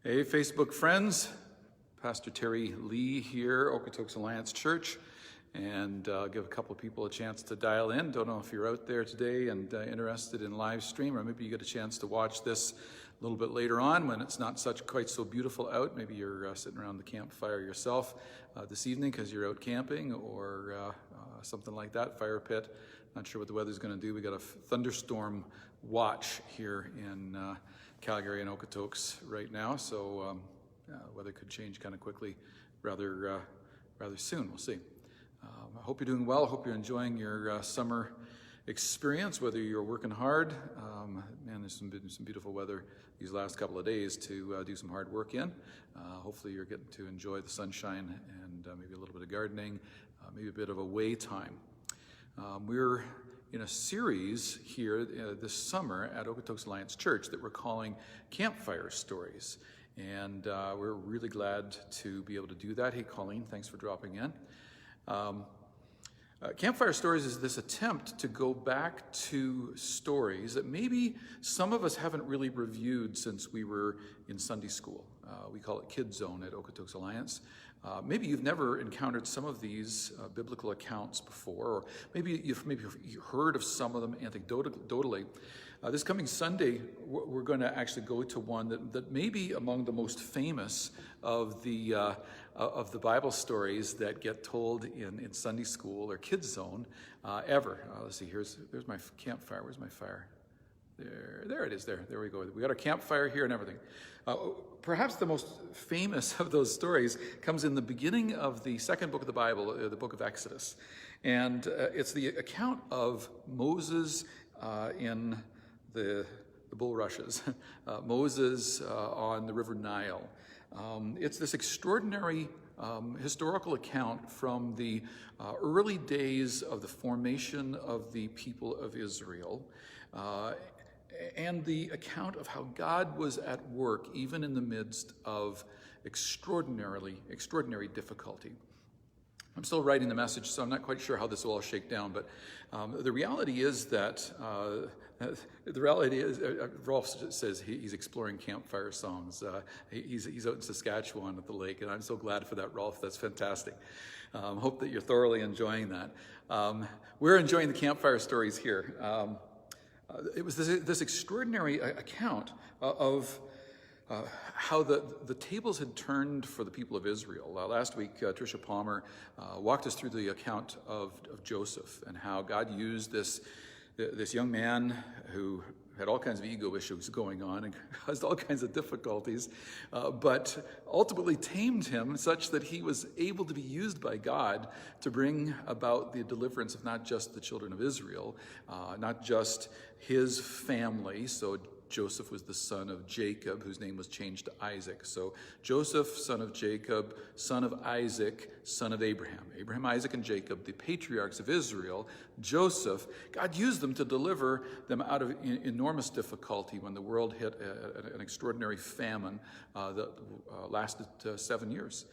Hey, Facebook friends. Pastor Terry Lee here, Okotoks Alliance Church, and give a couple of people a chance to dial in. Don't know if you're out there today and interested in live stream, or maybe you get a chance to watch this a little bit later on when it's not quite so beautiful out. Maybe you're sitting around the campfire yourself this evening because you're out camping or something like that, fire pit. Not sure what the weather's going to do. We got a thunderstorm watch here in Calgary and Okotoks right now, so weather could change kind of quickly rather soon. We'll see. I hope you're doing well. I hope you're enjoying your summer experience, whether you're working hard. Man, there's some beautiful weather these last couple of days to do some hard work in. Hopefully you're getting to enjoy the sunshine and maybe a little bit of gardening, maybe a bit of away time. We're in a series here this summer at Okotoks Alliance Church that we're calling Campfire Stories. And we're really glad to be able to do that. Hey, Colleen, thanks for dropping in. Campfire Stories is this attempt to go back to stories that maybe some of us haven't really reviewed since we were in Sunday school. We call it Kid Zone at Okotoks Alliance. Maybe you've never encountered some of these biblical accounts before, or maybe you've heard of some of them anecdotally. This coming Sunday, we're going to actually go to one that may be among the most famous of the Bible stories that get told in Sunday school or Kids Zone ever. Let's see. Here's my campfire. Where's my fire? There it is. There we go. We got our campfire here and everything. Perhaps the most famous of those stories comes in the beginning of the second book of the Bible, the book of Exodus, and it's the account of Moses in the bulrushes, Moses on the River Nile. It's this extraordinary historical account from the early days of the formation of the people of Israel, and the account of how God was at work even in the midst of extraordinary difficulty. I'm still writing the message, so I'm not quite sure how this will all shake down, but the reality is that Rolf says he's exploring campfire songs. He's out in Saskatchewan at the lake, and I'm so glad for that, Rolf. That's fantastic. Hope that you're thoroughly enjoying that. We're enjoying the campfire stories here. It was this extraordinary account of how the tables had turned for the people of Israel. Last week, Tricia Palmer walked us through the account of Joseph and how God used this young man who had all kinds of ego issues going on and caused all kinds of difficulties, but ultimately tamed him such that he was able to be used by God to bring about the deliverance of not just the children of Israel, not just his family. So Joseph was the son of Jacob, whose name was changed to Isaac. So Joseph, son of Jacob, son of Isaac, son of Abraham. Abraham, Isaac, and Jacob, the patriarchs of Israel. Joseph, God used them to deliver them out of enormous difficulty when the world hit an extraordinary famine that lasted 7 years.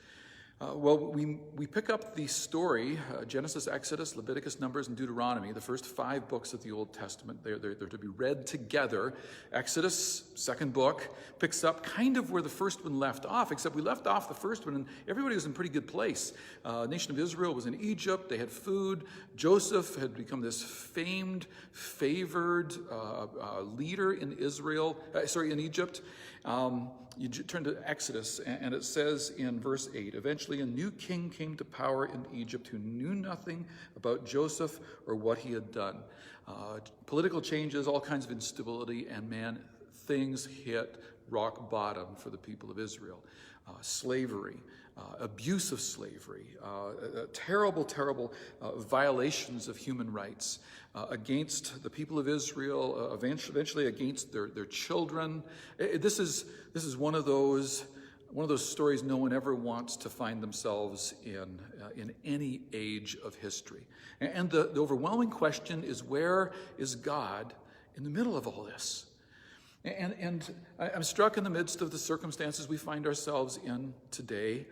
We pick up the story, Genesis, Exodus, Leviticus, Numbers, and Deuteronomy, the first 5 books of the Old Testament. They're to be read together. Exodus, second book, picks up kind of where the first one left off, except we left off the first one and everybody was in a pretty good place. The nation of Israel was in Egypt. They had food. Joseph had become this famed, favored leader in in Egypt. You turn to Exodus, and it says in verse 8, eventually a new king came to power in Egypt who knew nothing about Joseph or what he had done. Political changes, all kinds of instability, and man, things hit rock bottom for the people of Israel. Slavery, abuse of slavery, terrible violations of human rights against the people of Israel, eventually against their children. This is one of those stories no one ever wants to find themselves in any age of history. And the overwhelming question is, where is God in the middle of all this? And I'm struck in the midst of the circumstances we find ourselves in today,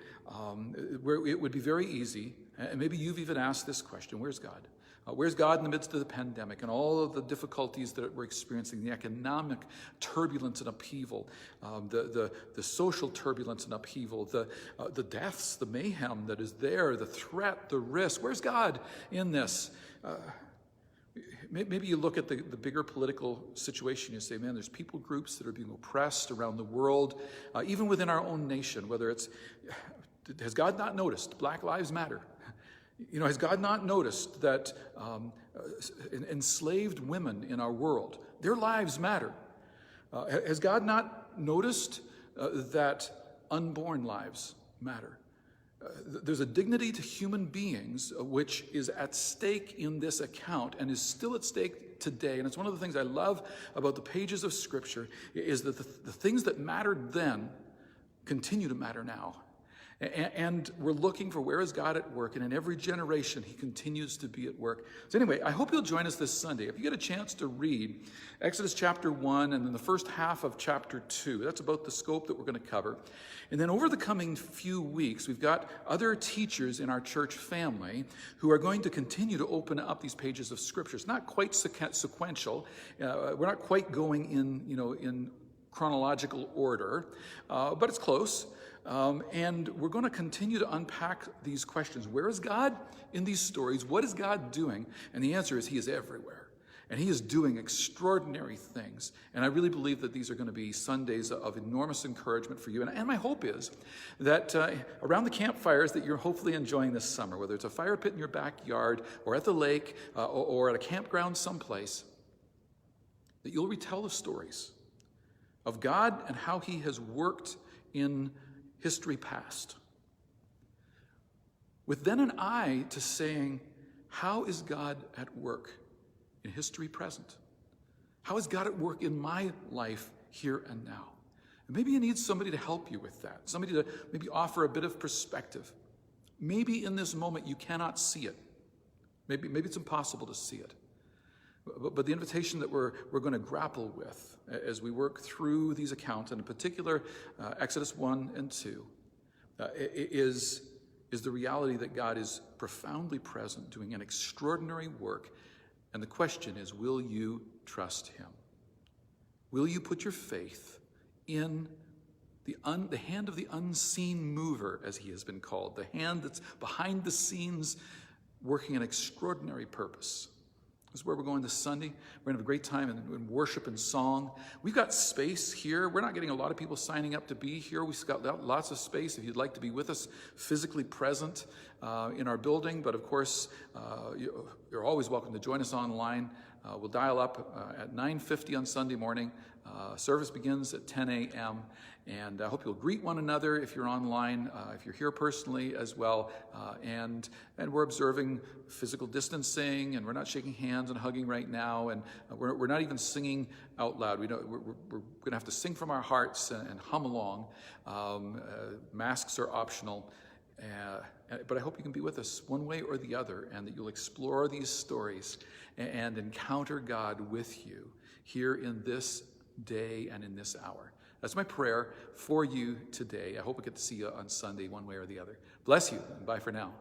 where it would be very easy, and maybe you've even asked this question, where's God? Where's God in the midst of the pandemic and all of the difficulties that we're experiencing, the economic turbulence and upheaval, the social turbulence and upheaval, the deaths, the mayhem that is there, the threat, the risk? Where's God in this? Maybe you look at the bigger political situation, you say, man, there's people groups that are being oppressed around the world, even within our own nation, whether it's, has God not noticed Black Lives Matter? Has God not noticed that enslaved women in our world, their lives matter? Has God not noticed that unborn lives matter? There's a dignity to human beings which is at stake in this account and is still at stake today. And it's one of the things I love about the pages of Scripture is that the things that mattered then continue to matter now. And we're looking for where is God at work, and in every generation he continues to be at work. So anyway, I hope you'll join us this Sunday. If you get a chance to read Exodus chapter 1 and then the first half of chapter 2, that's about the scope that we're going to cover. And then over the coming few weeks, we've got other teachers in our church family who are going to continue to open up these pages of Scripture. It's not quite sequential. We're not quite going in chronological order, but it's close. And we're going to continue to unpack these questions. Where is God in these stories? What is God doing? And the answer is he is everywhere. And he is doing extraordinary things. And I really believe that these are going to be Sundays of enormous encouragement for you. And my hope is that around the campfires that you're hopefully enjoying this summer, whether it's a fire pit in your backyard or at the lake or at a campground someplace, that you'll retell the stories of God and how he has worked in history past, with then an eye to saying, how is God at work in history present? How is God at work in my life here and now? And maybe you need somebody to help you with that, somebody to maybe offer a bit of perspective. Maybe in this moment you cannot see it. Maybe it's impossible to see it. But the invitation that we're going to grapple with as we work through these accounts, and in particular Exodus 1 and 2, is the reality that God is profoundly present, doing an extraordinary work. And the question is, will you trust him? Will you put your faith in the hand of the unseen mover, as he has been called, the hand that's behind the scenes working an extraordinary purpose? This is where we're going this Sunday. We're going to have a great time in worship and song. We've got space here. We're not getting a lot of people signing up to be here. We've got lots of space if you'd like to be with us physically present in our building. But of course, you're always welcome to join us online. We'll dial up at 9:50 on Sunday morning. Service begins at 10 a.m. And I hope you'll greet one another if you're online, if you're here personally as well. And we're observing physical distancing, and we're not shaking hands and hugging right now. And we're not even singing out loud. We're going to have to sing from our hearts and hum along. Masks are optional. But I hope you can be with us one way or the other, and that you'll explore these stories and encounter God with you here in this day and in this hour. That's my prayer for you today. I hope we get to see you on Sunday one way or the other. Bless you, and bye for now.